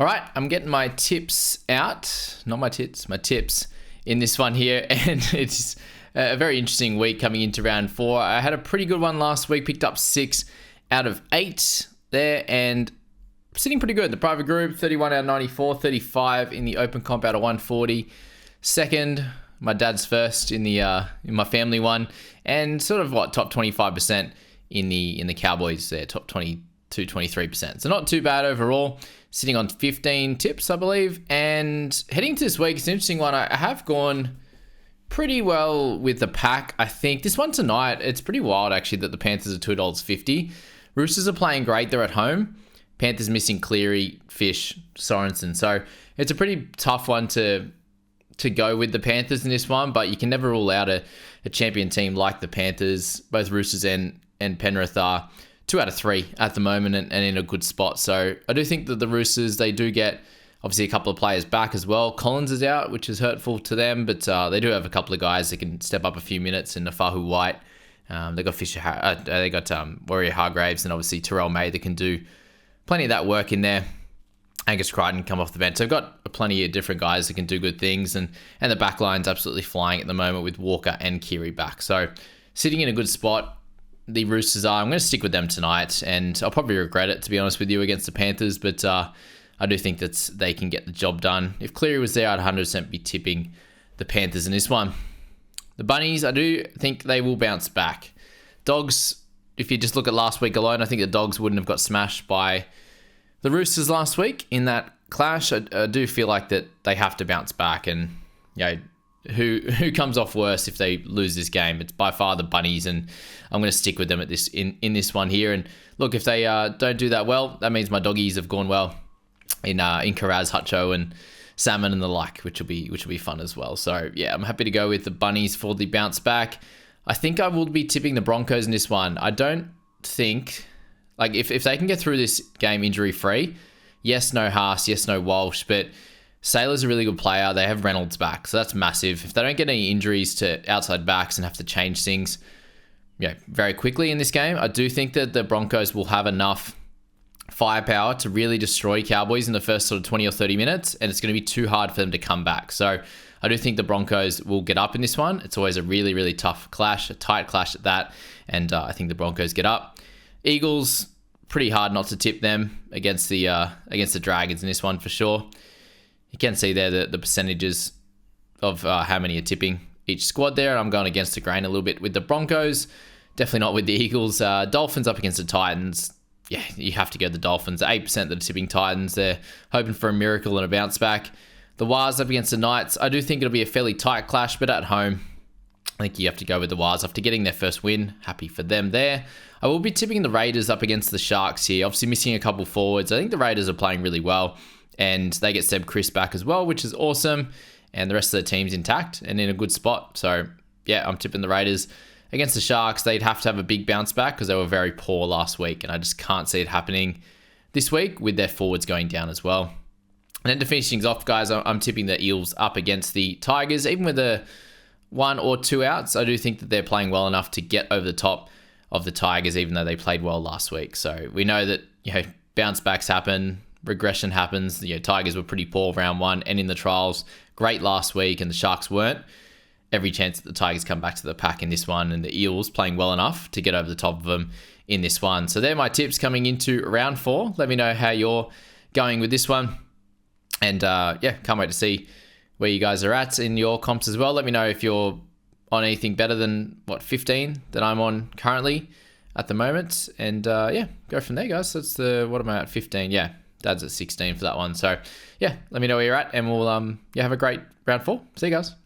All right, I'm getting my tips out. Not my tits, my tips in this one here. And it's a very interesting week coming into round 4. I had a pretty good one last week, picked up 6 out of 8 there, and sitting pretty good. The private group, 31 out of 94, 35 in the open comp out of 140. Second, my dad's first in the in my family one, and sort of top 25% in the Cowboys there, top 22, 23%. So not too bad overall. Sitting on 15 tips, I believe. And heading to this week, it's an interesting one. I have gone pretty well with the pack. I think this one tonight, it's pretty wild actually that the Panthers are $2.50. Roosters are playing great. They're at home. Panthers missing Cleary, Fish, Sorensen. So it's a pretty tough one to go with the Panthers in this one, but you can never rule out a champion team like the Panthers. Both Roosters and Penrith are 2 out of 3 at the moment and in a good spot. So I do think that the Roosters, they do get obviously a couple of players back as well. Collins is out, which is hurtful to them, but they do have a couple of guys that can step up a few minutes in Nafahu White. They got they got Warrior Hargraves, and obviously Terrell May that can do plenty of that work in there. Angus Crichton come off the bench. So I've got plenty of different guys that can do good things, and the back line's absolutely flying at the moment with Walker and Keary back. So sitting in a good spot. The Roosters are. I'm going to stick with them tonight, and I'll probably regret it, to be honest with you, against the Panthers, but I do think that they can get the job done. If Cleary was there, I'd 100% be tipping the Panthers in this one. The Bunnies, I do think they will bounce back. Dogs, if you just look at last week alone, I think the Dogs wouldn't have got smashed by the Roosters last week in that clash. I do feel like that they have to bounce back, and who comes off worse if they lose this game? It's by far the Bunnies, and I'm going to stick with them at this in this one here. And look, if they don't do that well, that means my doggies have gone well in Karaz, Hutcho, and Salmon and the like, which will be fun as well. So yeah, I'm happy to go with the Bunnies for the bounce back. I think I will be tipping the Broncos in this one. I don't think if they can get through this game injury free, yes, no Haas, yes, no Walsh, but Sailor's a really good player. They have Reynolds back, so that's massive. If they don't get any injuries to outside backs and have to change things very quickly in this game, I do think that the Broncos will have enough firepower to really destroy Cowboys in the first sort of 20 or 30 minutes, and it's going to be too hard for them to come back. So I do think the Broncos will get up in this one. It's always a really, really tough clash, a tight clash at that, and I think the Broncos get up. Eagles, pretty hard not to tip them against the Dragons in this one for sure. You can see there the percentages of how many are tipping each squad there. I'm going against the grain a little bit with the Broncos. Definitely not with the Eagles. Dolphins up against the Titans. Yeah, you have to go the Dolphins. 8% that are tipping Titans. They're hoping for a miracle and a bounce back. The Wars up against the Knights. I do think it'll be a fairly tight clash, but at home, I think you have to go with the Wars after getting their first win. Happy for them there. I will be tipping the Raiders up against the Sharks here. Obviously missing a couple forwards. I think the Raiders are playing really well, and they get Seb Chris back as well, which is awesome. And the rest of the team's intact and in a good spot. So yeah, I'm tipping the Raiders. Against the Sharks, they'd have to have a big bounce back because they were very poor last week, and I just can't see it happening this week with their forwards going down as well. And then to finish things off, guys, I'm tipping the Eels up against the Tigers. Even with the 1 or 2 outs, I do think that they're playing well enough to get over the top of the Tigers, even though they played well last week. So we know that bounce backs happen, regression happens. Tigers were pretty poor round 1 and in the trials. Great last week, and the Sharks weren't. Every chance that the Tigers come back to the pack in this one, and the Eels playing well enough to get over the top of them in this one. So they're my tips coming into round 4. Let me know how you're going with this one. And can't wait to see where you guys are at in your comps as well. Let me know if you're on anything better than 15 that I'm on currently at the moment. And go from there, guys. That's what am I at? 15. Yeah, Dad's at 16 for that one. So yeah, let me know where you're at, and we'll have a great round 4. See you guys.